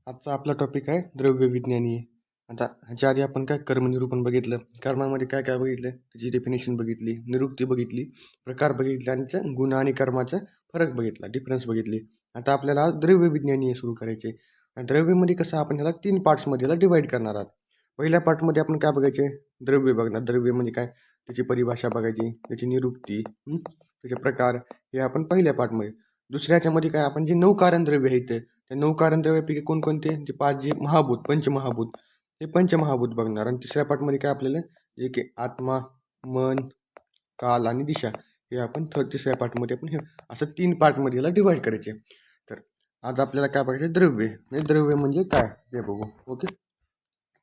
आजचा आपला टॉपिक आहे द्रव्यविज्ञानी. आता ह्याच्या आधी आपण काय कर्मनिरूपण बघितलं, कर्मामध्ये काय काय बघितलं, त्याची डेफिनेशन बघितली, निरुक्ती बघितली, प्रकार बघितले आणि त्या गुण आणि कर्माचा फरक बघितला, डिफरन्स बघितली. आता आपल्याला आज द्रव्यविज्ञानी सुरू करायचे. द्रव्यमध्ये कसं आपण ह्याला 3 पार्ट्समध्ये याला डिवाईड करणार आहात. पहिल्या पार्टमध्ये आपण काय बघायचे, द्रव्य बघणार. द्रव्य म्हणजे काय, त्याची परिभाषा बघायची, त्याची निरुक्ती, त्याचे प्रकार, हे आपण पहिल्या पार्टमध्ये. दुसऱ्याच्यामध्ये काय, आपण जे 9 कारण द्रव्य आहेत त्या 9 कारण द्रव्यापैकी कोणकोणते, ते 5 जे महाभूत, पंचमहाभूत, हे पंचमहाभूत बघणार. आणि तिसऱ्या पार्टमध्ये काय आपल्याला जे की आत्मा, मन, काल आणि दिशा, हे आपण तिसऱ्या पार्टमध्ये आपण हे असं 3 पार्टमध्ये याला डिवाईड करायचे. तर आज आपल्याला काय बघायचं, द्रव्य म्हणजे द्रव्य म्हणजे काय ते बघू. ओके,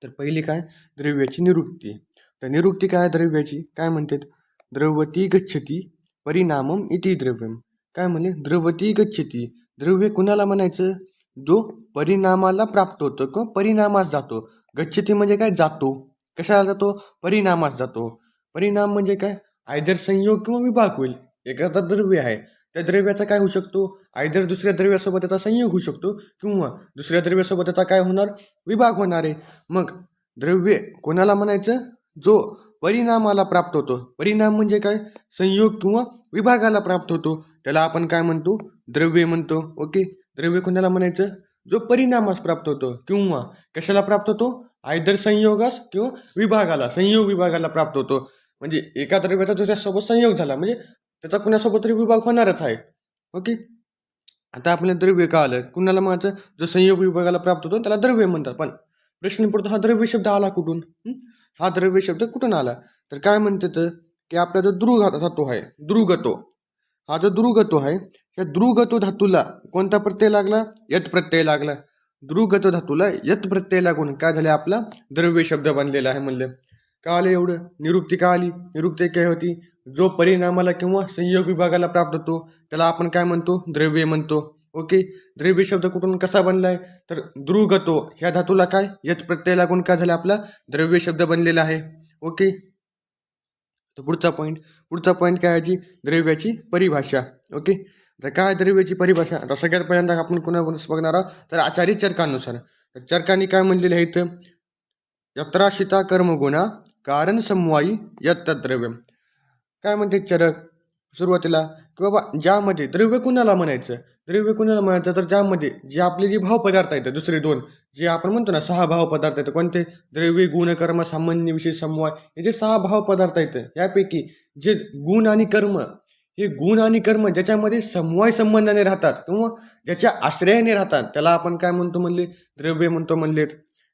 तर पहिली काय, द्रव्याची निरुक्ती. तर निरुक्ती काय द्रव्याची, काय म्हणतात, द्रवती गच्छती परिणामम इति द्रव्यम. काय म्हणले, द्रवती गच्छती, द्रव्य कुणाला म्हणायचं, जो परिणामाला प्राप्त होतो किंवा परिणामास जातो. गच्छती म्हणजे काय, जातो. कशाला जातो, परिणामास जातो. परिणाम म्हणजे काय, आयदर संयोग किंवा विभाग होईल. एखादा द्रव्य आहे, त्या द्रव्याचा काय होऊ शकतो, आयदर दुसऱ्या द्रव्यासोबत त्याचा संयोग होऊ शकतो किंवा दुसऱ्या द्रव्यासोबत त्याचा काय होणार, विभाग होणार आहे. मग द्रव्य कोणाला म्हणायचं, जो परिणामाला प्राप्त होतो. परिणाम म्हणजे काय, संयोग किंवा विभागाला प्राप्त होतो, त्याला आपण काय म्हणतो, द्रव्य म्हणतो. ओके, द्रव्य कोणाला म्हणायचं, जो परिणामास प्राप्त होतो किंवा कशाला प्राप्त होतो, आयदर संयोगास किंवा विभागाला, संयोग विभागाला प्राप्त होतो. म्हणजे एका द्रव्याचा दुसऱ्यासोबत संयोग झाला म्हणजे त्याचा कुणासोबत तरी विभाग होणारच आहे. ओके, आता आपल्याला द्रव्य का आलं, कुणाला म्हणायचं, जो संयोग विभागाला प्राप्त होतो त्याला द्रव्य म्हणतात. पण प्रश्न पडतो, हा द्रव्य शब्द आला कुठून, हा द्रव्य शब्द कुठून आला. तर काय म्हणतात की आपला जो धातू आहे, द्रुगतो, हा जो द्रुगतो आहे, या द्रुगतो धातूला कोणता प्रत्यय लागला, यत प्रत्यय लागला. द्रुगतो धातूला यत प्रत्यय लागून काय झाले, आपला द्रव्य शब्द बनलेला आहे. म्हणलं का आलं एवढं. निरुक्ती का आली, निरुक्ती काय होती, जो परिणामाला किंवा संयोग विभागाला प्राप्त होतो त्याला आपण काय म्हणतो, द्रव्य म्हणतो. ओके, द्रव्य शब्द कुठून कसा बनलाय, तर द्रुगतो ह्या धातूला काय, यत प्रत्यय लागून काय झालं, आपला द्रव्य शब्द बनलेला आहे. ओके, तर पुढचा पॉईंट काय याची, द्रव्याची परिभाषा. ओके, तर काय द्रव्याची परिभाषा, आता सगळ्यात पहिल्यांदा आपण कोणाकडून बघणार आहोत, तर आचार्य चरकानुसार. तर चरकांनी काय म्हणलेले आहे इथं, यत्राशिता कर्मगुणा कारण समवायी यत द्रव्यम. काय म्हणते चरक सुरुवातीला, की बाबा ज्यामध्ये द्रव्य कुणाला म्हणायचं, द्रव्य कुणाला म्हणायचं, तर ज्यामध्ये जे आपले जे भावपदार्थ आहेत, दुसरे 2 जे आपण म्हणतो ना 6 भावपदार्थ आहेत, कोणते, द्रव्य, गुण, कर्म, सामान्य, विशेष, समवाय, हे जे 6 भावपदार्थ आहेत, यापैकी जे गुण आणि कर्म, हे गुण आणि कर्म ज्याच्यामध्ये समवाय संबंधाने राहतात किंवा ज्याच्या आश्रयाने राहतात त्याला आपण काय म्हणतो म्हणले, द्रव्य म्हणतो. म्हणलेत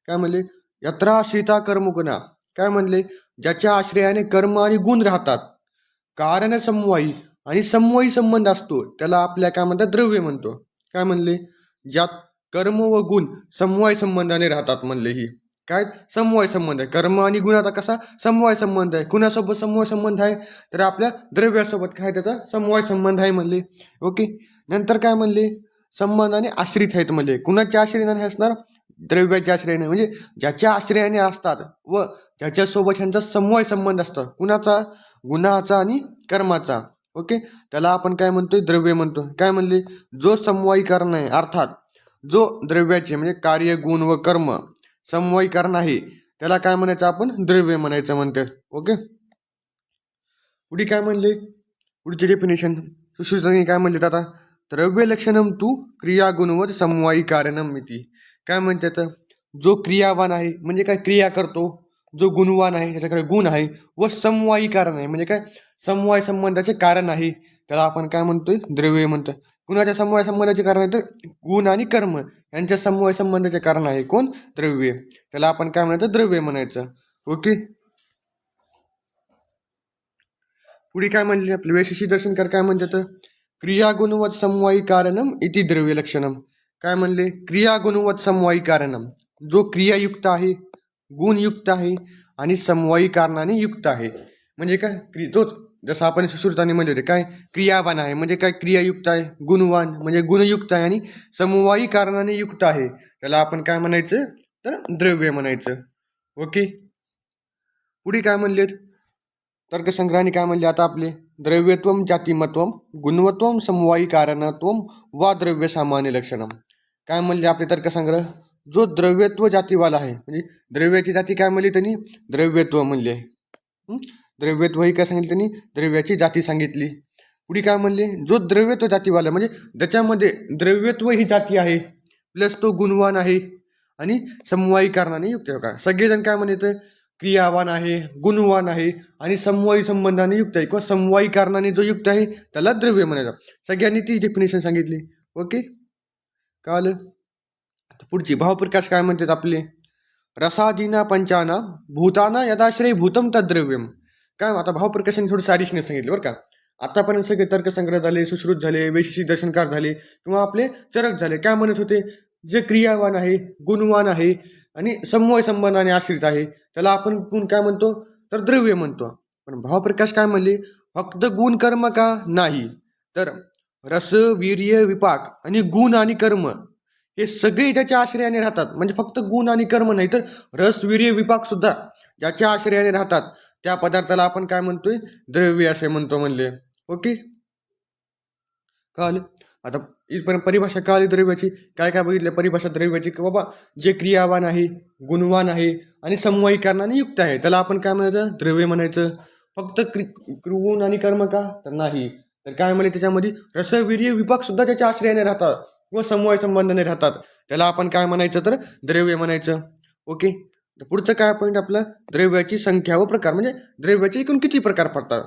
काय म्हणले, यत्राश्रिता कर्मगुणा, काय म्हणले, ज्याच्या आश्रयाने कर्म आणि गुण राहतात, कारण समवायी आणि समवायी संबंध असतो त्याला आपल्या काय म्हणतात, द्रव्य म्हणतो. काय म्हणले, ज्यात कर्म व गुण समवाय संबंधाने राहतात. म्हणले ही काय, समवाय संबंध आहे. कर्म आणि गुणाचा कसा समवाय संबंध आहे, कुणासोबत समवाय संबंध आहे, तर आपल्या द्रव्यासोबत काय त्याचा समवाय संबंध आहे. म्हणले ओके, नंतर काय म्हणले, संबंधाने आश्रित आहेत. म्हणले कुणाच्या आश्रयाने असणार, द्रव्याच्या आश्रयाने, म्हणजे ज्याच्या आश्रयाने असतात व ज्याच्यासोबत ह्यांचा समवाय संबंध असतो, कुणाचा, गुणाचा आणि कर्माचा. ओके, त्याला आपण काय म्हणतोय, द्रव्य म्हणतो. काय म्हणले, जो समवायी कारण आहे, अर्थात जो द्रव्याचे म्हणजे कार्य, गुण व कर्म समवायी कारण आहे त्याला काय म्हणायचं, आपण द्रव्य म्हणायचं म्हणतात. ओके, पुढे काय म्हणले, पुढचे डेफिनेशन सुश्रुतांनी काय म्हणले, आता द्रव्य लक्षणम तू क्रिया गुणवत समवायी कारणम इति. काय म्हणतात, जो क्रियावान आहे म्हणजे काय, क्रिया करतो, जो गुणवान आहे त्याच्याकडे गुण आहे, व समवायी कारण आहे म्हणजे काय, समवाय संबंधाचे कारण आहे, त्याला आपण काय म्हणतोय, द्रव्य म्हणतोय. कुणाच्या समवाय संबंधाचे कारण आहे, तर गुण आणि कर्म यांच्या समवाय संबंधाचे कारण आहे कोण, द्रव्य, त्याला आपण काय म्हणायचं, द्रव्य म्हणायचं. ओके, पुढे काय म्हणले, आपले वैशिष्ट्य दर्शनकार काय म्हणतात, क्रिया गुणवत समवायी कारणम इति द्रव्य लक्षणम. काय म्हणले, क्रिया गुणवत समवायी कारणम, जो क्रियायुक्त आहे, गुणयुक्त आहे आणि समवायी कारणाने युक्त आहे. म्हणजे काय, तोच जसं आपण सुश्रुतांनी म्हणले होते, काय क्रियावान आहे म्हणजे काय, क्रियायुक्त आहे, गुणवान म्हणजे गुणयुक्त आहे आणि समवायी कारणाने युक्त आहे, त्याला आपण काय म्हणायचं, तर द्रव्य म्हणायचं. ओके, पुढे काय म्हणले, तर्कसंग्रहाने काय म्हणले, आता आपले द्रव्यत्वम जातिमत्वम गुणवत्वम समवायी कारणत्वम वा द्रव्य सामान्य लक्षणम. काय म्हणले आपले तर्कसंग्रह, जो द्रव्यत्व जातीवाला आहे, म्हणजे द्रव्याची जाती काय म्हणली त्यांनी, द्रव्यत्व म्हणले आहे. द्रव्यत्व ही काय सांगितली त्यांनी, द्रव्याची जाती सांगितली. पुढे काय म्हणले, जो द्रव्यत्व जातीवाला म्हणजे त्याच्यामध्ये द्रव्यत्व ही जाती आहे, प्लस तो गुणवान आहे आणि समवायी कारणाने युक्त आहे. का सगळेजण काय म्हणतात, क्रियावान आहे, गुणवान आहे आणि समवायी संबंधाने युक्त आहे किंवा समवायी कारणाने जो युक्त आहे त्याला द्रव्य म्हणायचं. सगळ्यांनी तीच डेफिनेशन सांगितली. ओके, कळलं. पुढची भावप्रकाश काय म्हणतात आपले, रसादीना पंचाना भूताना यदाश्रय भूतम तद्द्रव्यम. काय आता भावप्रकाशाने थोडं ॲडिशनल सांगितलं बरं का. आतापर्यंत सगळे तर्कसंग्रह झाले, सुश्रुत झाले, वैशेषिक दर्शनकार झाले किंवा आपले चरक झाले. काय म्हणत होते, जे क्रियावान आहे, गुणवान आहे आणि समवाय संबंधाने आश्रित आहे त्याला आपण गुण काय म्हणतो, तर द्रव्य म्हणतो. पण भावप्रकाश काय म्हणले, फक्त गुण कर्म का नाही, तर रस, वीर्य, विपाक आणि गुण आणि कर्म हे सगळे त्याच्या आश्रयाने राहतात. म्हणजे फक्त गुण आणि कर्म नाही, तर रस, वीर्य, विपाक सुद्धा ज्याच्या आश्रयाने राहतात त्या पदार्थाला आपण काय म्हणतोय, द्रव्य असे म्हणतो म्हणले. ओके, कळलं. आता इथपर्यंत परिभाषा कळली द्रव्याची. काय काय बघितलं परिभाषा द्रव्याची, की बाबा जे क्रियावान आहे, गुणवान आहे आणि समवायी कारणाने युक्त आहे त्याला आपण काय म्हणायचं, द्रव्य म्हणायचं. फक्त गुण आणि कर्म का, तर नाही, तर काय म्हणे त्याच्यामध्ये रस, वीर्य, विपाक सुद्धा त्याच्या आश्रयाने राहतात किंवा समवाय संबंधाने राहतात त्याला आपण काय म्हणायचं, तर द्रव्य म्हणायचं. ओके, पुढचं काय पॉईंट आपलं, द्रव्याची संख्या व प्रकार. म्हणजे द्रव्याचे एकूण किती प्रकार पडतात,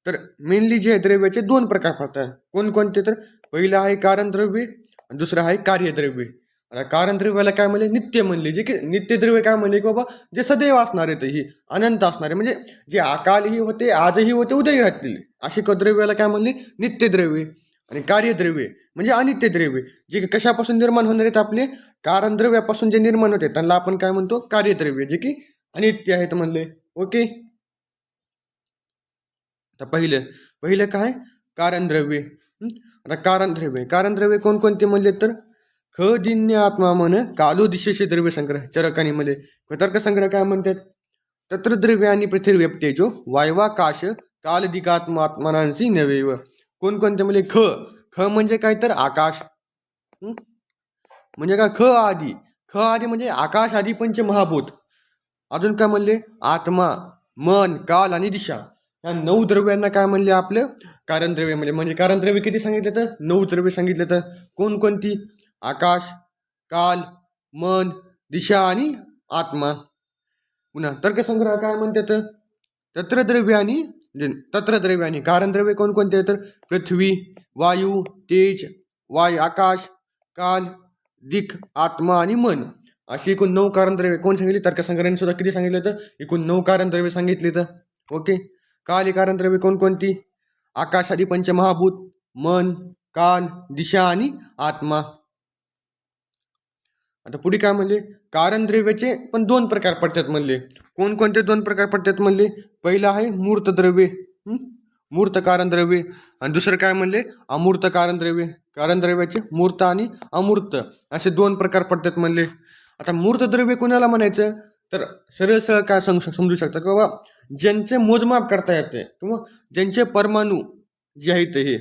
तर मेनली जे द्रव्याचे दोन प्रकार पडतात. कोणकोणते, तर पहिलं आहे कारण द्रव्य आणि दुसरं आहे कार्यद्रव्य. आता कारण द्रव्याला काय म्हणले, नित्य म्हणले. जे की नित्य द्रव्य काय म्हणले, की बाबा जे सदैव असणारे, ते ही अनंत असणारे, म्हणजे जे अकालही होते, आजही होते, उद्याही राहतील, असे द्रव्याला काय म्हणले, नित्य द्रव्य. आणि कार्यद्रव्य म्हणजे अनित्य द्रव्य, जे कशापासून निर्माण होणार आहेत, आपले कारण द्रव्यापासून जे निर्माण होते त्यांना आपण काय म्हणतो, कार्यद्रव्य, जे की अनित्य आहेत म्हणले. ओके, आता पहिलं काय, कारण द्रव्य. आता कारण द्रव्य कोणकोणते म्हणले, तर खदिन्य आत्मा मन कालो दिशेचे द्रव्य संग्रह चरकानी मध्ये. तर्क संग्रह काय म्हणतात, तत्र द्रव्य आणि पृथ्वी तेजो वायवाकाश कालदिकात्मा आत्मानांसी नवेव. कोणकोणते म्हणजे ख म्हणजे काय, तर आकाश. म्हणजे काय, ख आदी म्हणजे आकाश आदी पंचमहाभूत. अजून काय म्हणले, आत्मा, मन, काल आणि दिशा, या 9 द्रव्यांना काय म्हणले, आपलं कारण द्रव्य म्हणले. म्हणजे कारण द्रव्य किती सांगितले, तर 9 द्रव्य सांगितले. तर कोणकोणती, आकाश, काल, मन, दिशा आणि आत्मा. पुन्हा तर्कसंग्रह काय म्हणतात, तत्रद्रव्य आणि कारण द्रव्य कोणकोणते, तर पृथ्वी, वायू, तेज, आकाश, काल, दिक, आत्मा आणि मन, अशी एकूण 9 कारण द्रव्य कोण सांगितली, तर्कसंग्रहाने सुद्धा किती सांगितले, तर एकूण 9 कारण द्रव्य सांगितले. तर ओके, काल ही कारण द्रव्य कोणकोणती, आकाश आदी पंचमहाभूत, मन, काल, दिशा आणि आत्मा. आता पुढे काय म्हणले, कारण द्रव्याचे पण 2 प्रकार पडतात म्हणले. कोणकोणते 2 प्रकार पडतात म्हणले, पहिलं आहे मूर्त द्रव्य, मूर्त कारण द्रव्य, आणि दुसरं काय म्हणले, अमूर्त कारण द्रव्य. कारण द्रव्याचे मूर्त आणि अमूर्त असे 2 प्रकार पडतात म्हणले. आता मूर्त द्रव्य कोणाला म्हणायचं, तर सरळ काय समजू शकतात, की बाबा ज्यांचे मोजमाप करता येते किंवा ज्यांचे परमाणू जे आहेत हे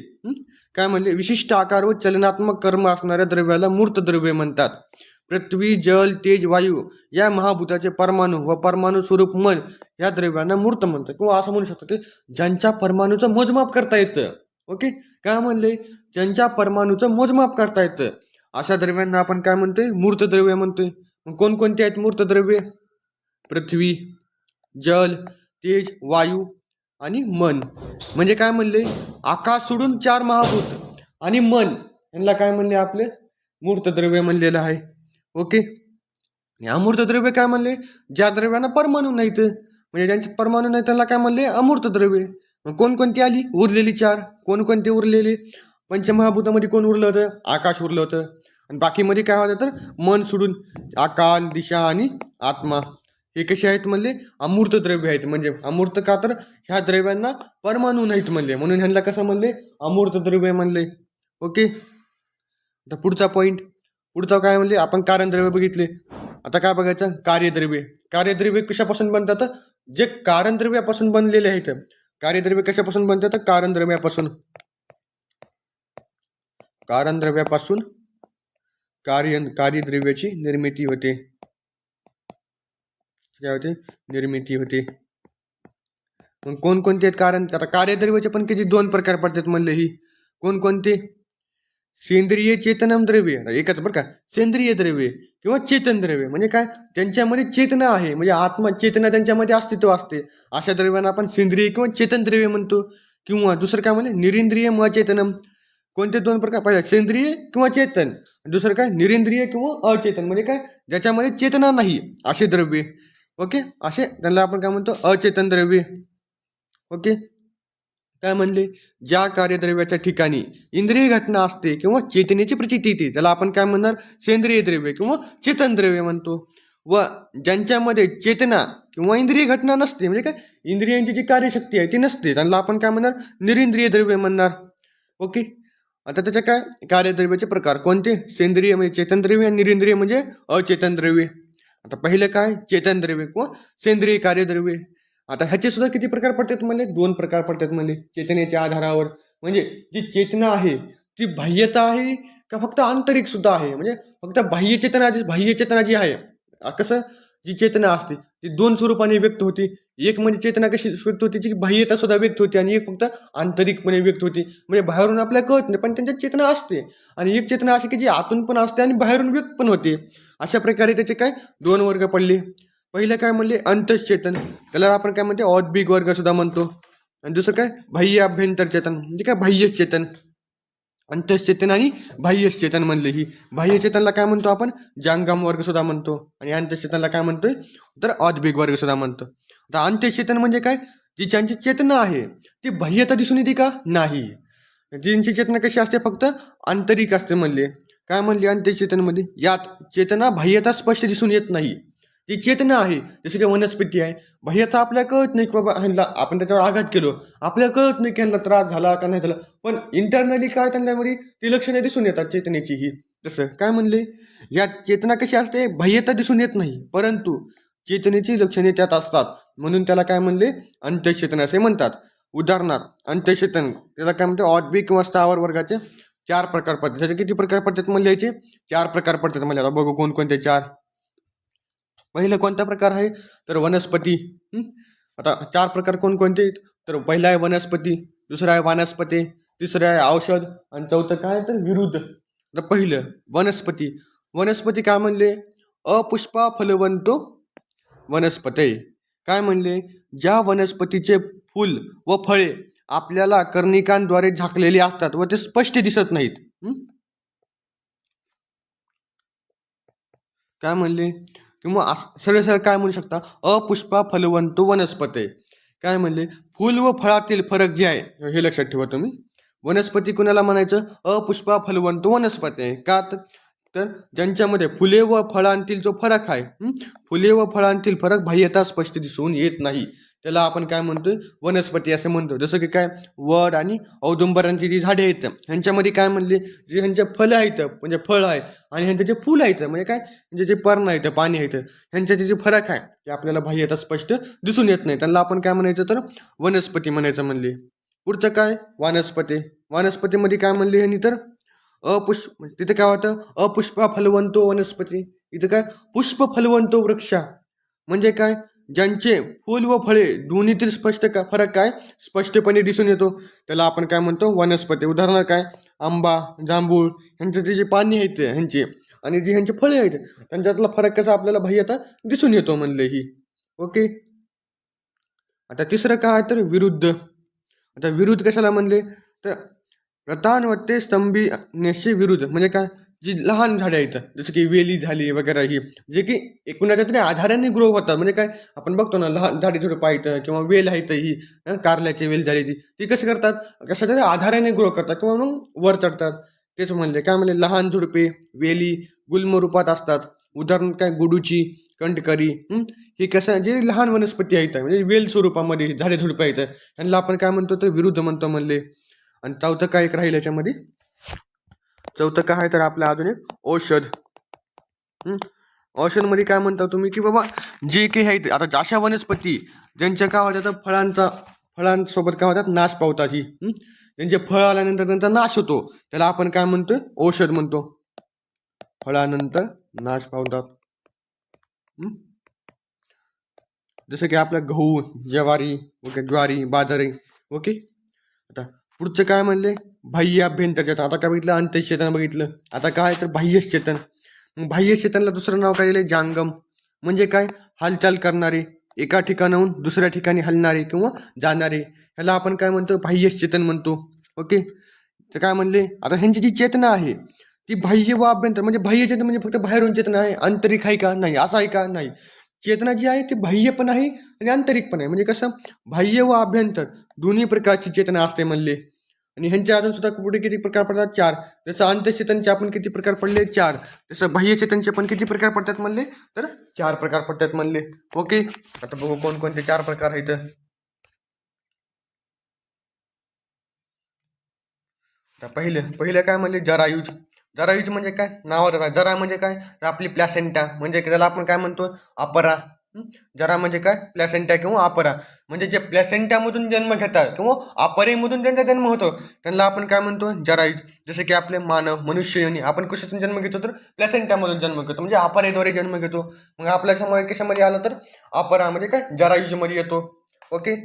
काय म्हणले, विशिष्ट आकार व चलनात्मक कर्म असणाऱ्या द्रव्याला मूर्त द्रव्य म्हणतात. पृथ्वी, जल, तेज, वायू या महाभूताचे परमाणू व परमाणू स्वरूप मन या द्रव्यांना मूर्त म्हणतात. किंवा असं म्हणू शकतो की ज्यांच्या परमाणूचं मोजमाप करता येतं. ओके, काय म्हणले, ज्यांच्या परमाणूचं मोजमाप करता येतं अशा द्रव्यांना आपण काय म्हणतोय, मूर्त द्रव्य म्हणतोय. मग कोणकोणते आहेत मूर्त द्रव्य, पृथ्वी, जल, तेज, वायू आणि मन. म्हणजे काय म्हणले, आकाश सोडून 4 महाभूत आणि मन यांना काय म्हणले, आपले मूर्त द्रव्य म्हणलेलं आहे. ओके, अमूर्त द्रव्य काय म्हणले, ज्या द्रव्यांना परमाणू नाहीत, म्हणजे ज्यांचे परमाणू नाही त्याला काय म्हणले, अमूर्त द्रव्य. मग कोणकोणती आली, उरलेली 4. कोणकोणते उरलेले, पंचमहाभूतामध्ये कोण उरलं होतं, आकाश उरलं होतं. आणि बाकीमध्ये काय होतं, तर मन सोडून अकाल, दिशा आणि आत्मा हे कसे आहेत म्हणले, अमूर्त द्रव्य आहेत. म्हणजे अमूर्त का, तर ह्या द्रव्यांना परमाणू नाहीत म्हणले, म्हणून ह्यांना कसं म्हणले, अमूर्त द्रव्य म्हणले. ओके, आता पुढचा पॉईंट, पुढचा काय म्हणले, आपण कारण द्रव्य बघितले. आता काय बघायचं, कार्यद्रव्य. कार्यद्रव्य कशापासून बनतात, जे कारण द्रव्यापासून बनलेले आहेत. कार्यद्रव्य कशापासून बनतात, कारण द्रव्यापासून कार्यद्रव्याची निर्मिती होते. काय होते? निर्मिती होते. मग कोणकोणते आहेत कारण? आता कार्यद्रव्याचे पण किती दोन प्रकार पडतात म्हणले ही. कोणकोणते? सेंद्रिय चेतनम द्रव्य, एकच बरं का, सेंद्रिय द्रव्य किंवा चेतन द्रव्य म्हणजे काय? त्यांच्यामध्ये चेतना आहे, म्हणजे आत्मा चेतना त्यांच्यामध्ये अस्तित्व असते, अशा द्रव्यांना आपण सेंद्रिय किंवा चेतन द्रव्य म्हणतो. किंवा दुसरं काय म्हणले? निरिंद्रिय अचेतनम. कोणते दोन प्रकार? पाहिजे सेंद्रिय किंवा चेतन, दुसरं काय? निरेंद्रिय किंवा अचेतन म्हणजे काय? ज्याच्यामध्ये चेतना नाही असे द्रव्य. ओके, असे त्यांना आपण काय म्हणतो? अचेतन द्रव्य. ओके, काय म्हणले? ज्या कार्यद्रव्याच्या ठिकाणी इंद्रिय घटना असते किंवा चेतनेची प्रचिती येते त्याला आपण काय म्हणणार? सेंद्रिय द्रव्य किंवा चेतन द्रव्य म्हणतो. व ज्यांच्यामध्ये चेतना किंवा इंद्रिय घटना नसते, म्हणजे काय? इंद्रियांची जी कार्यशक्ती आहे ती नसते, त्यांना आपण काय म्हणणार? निरिंद्रिय द्रव्य म्हणणार. ओके, आता त्याच्या काय कार्यद्रव्याचे प्रकार कोणते? सेंद्रिय म्हणजे चेतन द्रव्य आणि निरिंद्रिय म्हणजे अचेतन द्रव्य. आता पहिलं काय? चेतन द्रव्य किंवा सेंद्रिय कार्यद्रव्य. आता ह्याचे सुद्धा किती प्रकार पडतात म्हणजे? दोन प्रकार पडतात म्हणजे चेतनेच्या आधारावर. म्हणजे जी चेतना आहे ती बाह्यता आहे का फक्त आंतरिक सुद्धा आहे? म्हणजे फक्त बाह्य चेतना जी आहे, कसं जी चेतना असते ती दोन स्वरूपाने व्यक्त होती. एक म्हणजे चेतना कशी व्यक्त होती, जी बाह्यता सुद्धा व्यक्त होती, आणि एक फक्त आंतरिकपणे व्यक्त होती, म्हणजे बाहेरून आपल्याला कळत नाही पण त्यांच्यात चेतना असते. आणि एक चेतना अशी की जी आतून पण असते आणि बाहेरून व्यक्त पण होते. अशा प्रकारे त्याचे काय दोन वर्ग पडले. पहिलं काय म्हणले? अंतश्चेतन, त्याला आपण काय म्हणते? औद्भिक वर्ग सुद्धा म्हणतो. आणि दुसरं काय? बाह्य अभ्यंतर चेतन म्हणजे काय? बाह्य चेतन. अंतश्चेतन आणि बाह्य चेतन म्हणले ही. बाह्य चेतनला काय म्हणतो आपण? जांगम वर्ग सुद्धा म्हणतो, आणि अंतश्चेतनला काय म्हणतोय? तर औद्भिक वर्ग सुद्धा म्हणतो. आता अंतश्चेतन म्हणजे काय? जी ज्यांची चेतना आहे ती बाह्यता दिसून येते का? नाही. ज्यांची चेतना कशी असते? फक्त आंतरिक असते म्हणले. काय म्हणले अंतश्चेतनमध्ये? यात चेतना बाह्यता स्पष्ट दिसून येत नाही. जी चेतना आहे जसं की वनस्पती आहे, बाह्यता आपल्याला कळत नाही की बाबा ह्यांना आपण त्याच्यावर आघात केलो, आपल्याला कळत नाही की ह्यांना त्रास झाला का नाही झाला, पण इंटरनली काय त्यांच्यामध्ये ती लक्षणे दिसून येतात चेतनेची ही. तसं काय म्हणले? या चेतना कशी असते? बाह्यता दिसून येत नाही परंतु चेतनेची लक्षणे त्यात असतात, म्हणून त्याला काय म्हणले? अंतश्चेतन असे म्हणतात. उदाहरणार्थ अंतश्चेतन त्याला काय म्हणते? औद्भिक किंवा स्थावर वर्गाचे चार प्रकार पडतात. त्याचे किती प्रकार पडतात म्हणले? याचे चार प्रकार पडतात म्हणजे. आता बघू कोणकोणते चार. पहिलं कोणता प्रकार आहे? तर वनस्पती. आता चार प्रकार कोणकोणते? तर पहिला आहे वनस्पती, दुसरा आहे वानस्पती, तिसरं आहे औषध, आणि चौथं काय तर विरुद्ध. आता पहिलं वनस्पती. वनस्पती काय म्हणले? अपुष्पा फलवंतो वनस्पते. काय म्हणले? ज्या वनस्पतीचे फूल व फळे आपल्याला कर्णिकांद्वारे झाकलेले असतात व ते स्पष्ट दिसत नाहीत. काय म्हणले? किंवा सरळ सरळ काय म्हणू शकता? अपुष्पा फलवंतो वनस्पते. काय म्हणले? फूल व फळातील फरक जे आहे हे लक्षात ठेवा तुम्ही. वनस्पती कुणाला म्हणायचं? अपुष्पा फलवंतो वनस्पते. का? तर ज्यांच्यामध्ये फुले व फळांतील जो फरक आहे, फुले व फळांतील फरक बाह्यता स्पष्ट दिसून येत नाही, त्याला आपण काय म्हणतोय? वनस्पती असे म्हणतो. जसं की काय? वड आणि औदुंबरांची जी झाडे आहेत ह्यांच्यामध्ये काय म्हणले? जे ह्यांचे फळं आहेत म्हणजे फळ आहे, आणि ह्यांचे जे फुलं आहेत म्हणजे काय? म्हणजे जे पर्ण आहेत पाणी आहेत ह्यांच्याचे जे फरक आहे ते आपल्याला बाह्यता स्पष्ट दिसून येत नाही, त्यांना आपण काय म्हणायचं? तर वनस्पती म्हणायचं म्हणले. पुढचं काय? वानस्पती. वानस्पतीमध्ये काय म्हणले ह्यांनी? तर तिथे काय होतं? अपुष्पा फलवंतो वनस्पती. इथं काय? पुष्प फलवंतो वृक्ष. म्हणजे काय? ज्यांचे फूल व फळे दोन्हीतील फरक काय स्पष्टपणे दिसून येतो त्याला आपण काय म्हणतो? वनस्पती. उदाहरण काय? आंबा, जांभूळ ह्यांचे जे पाणी आहेत ह्यांचे आणि जे ह्यांचे फळे आहेत त्यांच्यातला फरक कसा आपल्याला बाह्यता दिसून येतो म्हणले ही. ओके, आता तिसरं काय तर विरुद्ध. आता विरुद्ध कशाला म्हणले? तर रतानवत्ते स्तंभीनेशी विरुद्ध म्हणजे काय? जी लहान झाडे आहेत जसं की वेली झाली वगैरे ही, जे की कुणाच्या तरी आधाराने ग्रो होतात. म्हणजे काय? आपण बघतो ना लहान झाडे झुडपं आहेत किंवा वेल आहेत ही, कारल्याची वेल झाली ती कशी करतात? कशा तरी आधाराने ग्रो करतात किंवा मग वर चढतात. तेच म्हणले. काय म्हणले? लहान झुडपे, वेली गुल्म रूपात असतात. उदाहरण काय? गुडूची, कंटकरी. हे कसं जे लहान वनस्पती आहेत म्हणजे वेल स्वरूपामध्ये झाडे झुडपे आहेत त्यांना आपण काय म्हणतो? तर विरुद्ध म्हणतो म्हणले. आणि चौथं काय एक राहील याच्यामध्ये? चौथं काय आहे तर आपल्या अजून एक औषध. औषध मध्ये काय म्हणता तुम्ही? की बाबा जे काही आहेत आता अशा वनस्पती ज्यांच्या काय होतात? फळांसोबत काय होतात? नाश पावतात ही. त्यांचे फळ आल्यानंतर त्यांचा नाश होतो त्याला आपण काय म्हणतोय? औषध म्हणतो. फळानंतर नाश पावतात. जसं की आपला गहू, ज्वारी, ओके, ज्वारी, बाजरी, ओके. आता पुढचं काय म्हणले, बाह्य अभ्यंतर चेतन. आता काय बघितलं, अंतःचेतन बघितलं. आता काय तर बाह्य चेतन. मग बाह्य चेतनला दुसरं नाव काय दिलं, जांगम. म्हणजे काय, हालचाल करणारे, एका ठिकाणाहून दुसऱ्या ठिकाणी हलणारे किंवा जाणारे, ह्याला आपण काय म्हणतो, बाह्य चेतन म्हणतो. ओके. तर काय म्हणले, आता ह्यांची जी चेतना आहे ती बाह्य व अभ्यंतर. म्हणजे बाह्य चेतन म्हणजे फक्त बाहेरून चेतना आहे, आंतरिक आहे का, नाही. असं आहे का, नाही. चेतना जी आहे ती बाह्य पण आहे आणि आंतरिक पण आहे. म्हणजे कसं, बाह्य व अभ्यंतर दोन्ही प्रकारची चेतना असते म्हणले. आणि ह्यांच्या अजून सुद्धा कुठे किती प्रकार पडतात, 4. जसं अंतःचेतनचे आपण किती प्रकार पडले, 4. तसं बाह्य चेतनचे पण किती प्रकार पडतात म्हणले, तर 4 प्रकार पडतात म्हणले. ओके. आता बघू कोणकोणते 4 प्रकार आहेत. तर पहिलं काय म्हणले, जरायुज. जरायुज म्हणजे काय, नावात जरा म्हणजे काय, तर आपली प्लॅसेंटा. म्हणजे त्याला आपण काय म्हणतो, अपरा. जरा म्हणजे काय, प्लॅसेंटा किंवा अपरा. म्हणजे जे प्लॅसेंटामधून जन्म घेतात किंवा अपरेमधून त्यांचा जन्म होतो त्यांना आपण काय म्हणतो, जरायुज. जसे की आपले मानव, मनुष्य योनी, आपण कशातून जन्म घेतो, तर प्लॅसेंटामधून जन्म घेतो, म्हणजे अपरेद्वारे जन्म घेतो. मग आपल्या समाज कशामध्ये आला, तर अपरा म्हणजे काय, जरायुजमध्ये येतो. ओके.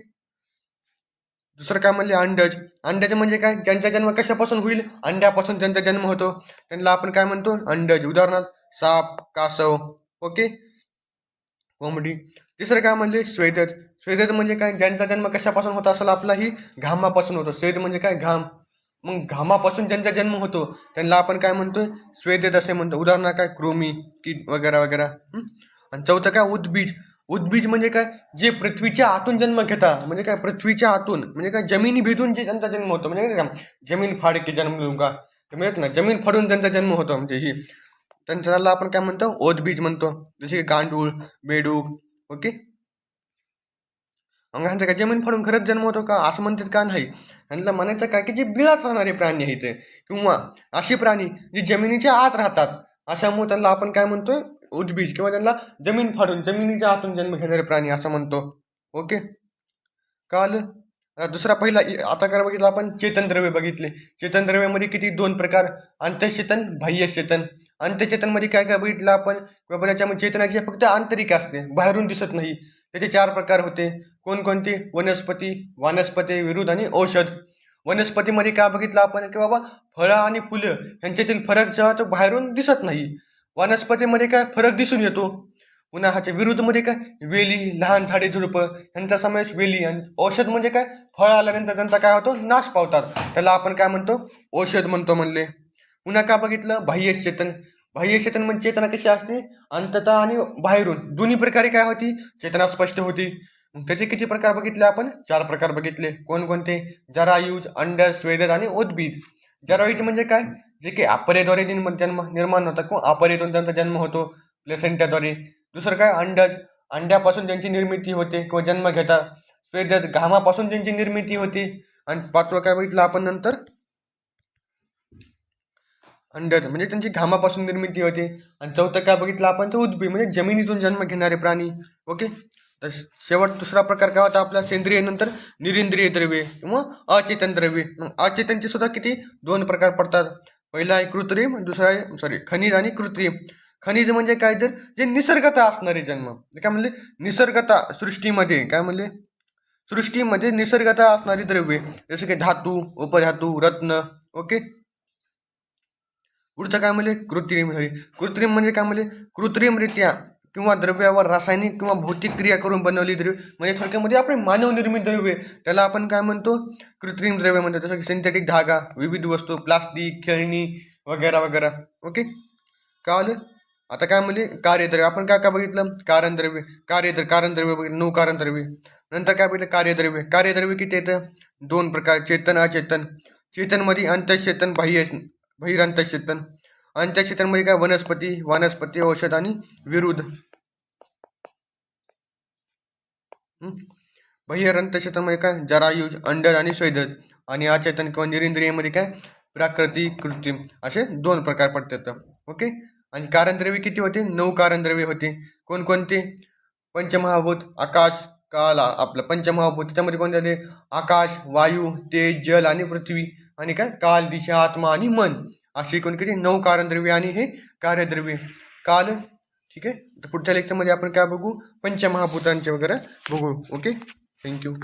दुसरं काय म्हणले, अंडज. अंडज म्हणजे काय, ज्यांचा जन्म कशापासून होईल, अंड्यापासून ज्यांचा जन्म होतो त्यांना आपण काय म्हणतो, अंडज. उदाहरणार्थ साप, कासव, ओके, कोंबडी. तिसरं काय म्हणले, स्वेदज. स्वेदज म्हणजे काय, ज्यांचा जन्म कशापासून होत असेल, आपलाही घामापासून होतो. स्वेद म्हणजे काय, घाम. मग घामापासून ज्यांचा जन्म होतो त्यांना आपण काय म्हणतोय, स्वेदज असे म्हणतो. उदाहरण काय, कृमी, कीट वगैरे वगैरे. आणि चौथं काय, उद्बीज. उद्बीज म्हणजे काय, जे पृथ्वीच्या आतून जन्म घेतात. म्हणजे काय, पृथ्वीच्या आतून म्हणजे काय, जमिनी भेदून जे त्यांचा जन्म होतो. म्हणजे काय, जमीन फाड के जन्म लूंगा, म्हणजे ना, जमीन फाडून त्यांचा जन्म होतो. म्हणजे ही त्याला आपण काय म्हणतो, ओदबीज म्हणतो. जसे की गांडूळ, बेडूक, ओके. मग ह्यांचा काय जमीन फाडून खरंच जन्म होतो का, असं म्हणतात का, नाही. ह्यांना म्हणायचं काय, की जे बिळात राहणारे प्राणी आहेत किंवा असे प्राणी जे जमिनीच्या आत राहतात, अशामुळे त्यांना आपण काय म्हणतोय, उद्बीज, किंवा त्यांना जमीन फाडून जमिनीच्या आतून जन्म घेणारे प्राणी असं म्हणतो. ओके. कळालं. दुसरा पहिला आता काय बघितलं आपण, चेतन द्रव्य बघितले. चेतन द्रव्यामध्ये किती, 2 प्रकार, अंतःचेतन, बाह्य चेतन. अंतःचेतन मध्ये काय काय बघितलं आपण, किंवा त्याच्यामध्ये चेतनाची फक्त आंतरिक असते, बाहेरून दिसत नाही. त्याचे 4 प्रकार होते. कोणकोणते, वनस्पती, वानस्पती, विरुद्ध आणि औषध. वनस्पतीमध्ये काय बघितलं आपण, की बाबा फळं आणि फुलं यांच्यातील फरक जेव्हा तो बाहेरून दिसत नाही. वनस्पतीमध्ये काय फरक दिसून येतो. पुन्हा ह्याच्या विरुद्धमध्ये काय, वेली, लहान झाडे झुडपं यांचा समावेश, वेली. आणि औषध म्हणजे काय, फळ आल्यानंतर त्यांचा काय होतो, नाश पावतात, त्याला आपण काय म्हणतो, औषध म्हणतो म्हणले. पुन्हा काय बघितलं, बाह्य चेतन. बाह्य चेतन म्हणजे चेतना कशी असते, अंततः आणि बाहेरून दोन्ही प्रकारे काय होती, चेतना स्पष्ट होती. मग त्याचे किती प्रकार बघितले आपण, 4 प्रकार बघितले. कोणकोणते, जरायुज, अंडज, स्वेदज आणि उद्भिद. जरायुज म्हणजे काय, जे की अपरेद्वारे जन्म निर्माण होतात किंवा अपरेतून त्यांचा जन्म होतो, प्लेसेंटाद्वारे. दुसरं काय, अंडज, अंड्यापासून त्यांची निर्मिती होते किंवा जन्म घेतात. स्वेदज, घामापासून त्यांची निर्मिती होते. आणि 5वं काय बघितलं आपण नंतर, अंडज म्हणजे त्यांची घामापासून निर्मिती होते. आणि 4थं काय बघितलं आपण, तर उद्भिद म्हणजे जमिनीतून जन्म घेणारे प्राणी. ओके. तर शेवट दुसरा प्रकार काय होता आपला, सेंद्रिय नंतर निरेंद्रिय द्रव्ये किंवा अचेतन द्रव्ये. मग अचेतनचे सुद्धा किती, 2 प्रकार पडतात. पहिला आहे कृत्रिम, दुसरा आहे खनिज आणि कृत्रिम. खनिज म्हणजे काय, तर जे निसर्गता असणारे जन्म. काय म्हणले, निसर्गता, सृष्टीमध्ये काय म्हणले, सृष्टीमध्ये निसर्गता असणारी द्रव्ये, जसे की धातू, उपधातू, रत्न. ओके. पुढचं काय म्हणले, कृत्रिम. कृत्रिम म्हणजे काय म्हणले, कृत्रिमरित्या किंवा द्रव्यावर रासायनिक किंवा भौतिक क्रिया करून बनवली द्रव्य. म्हणजे थोडक्यामध्ये आपण मानवनिर्मित द्रव्य, त्याला आपण काय म्हणतो, कृत्रिम द्रव्य म्हणतो. जसं की सिंथेटिक धागा, विविध वस्तू, प्लास्टिक, खेळणी वगैरे वगैरे. ओके. कळालं. आता काय म्हणले, कार्यद्रव्य. आपण काय काय बघितलं, कारणद्रव्य, कारणद्रव्य बघितलं, नौकारणद्रव्य. नंतर काय बघितलं, कार्यद्रव्य. कार्यद्रव्य किती येतं, 2 प्रकार, चेतन, अचेतन. चेतनमध्ये अंतःचेतन, बहिरंतःचेतन. अंतःचेतनमध्ये काय, वनस्पती, वानस्पती, औषध आणि विरुद्ध. बहिरंतःचेतनमध्ये काय, जरायुज, अंडज आणि स्वेदज. आणि अचेतन किंवा निरेंद्रियमध्ये काय, प्राकृतिक, कृत्रिम, असे 2 प्रकार पडतात. ओके. आणि कारणद्रव्य किती होते, 9 कारणद्रव्य होते. कोणकोणते, पंचमहाभूत, आकाश, काल, आपलं पंचमहाभूत. त्याच्यामध्ये कोण झाले, आकाश, वायू, तेज, जल आणि पृथ्वी. आणि काय, काल, दिशा, आत्मा आणि मन. अशी कोणती 9 कारणद्रव्ये आणि हे कार्यद्रव्ये काल. ठीक आहे, तर पुढच्या लेक्चरमध्ये आपण काय बघू, पंचमहाभूतांचे वगैरे बघू. Okay, thank you.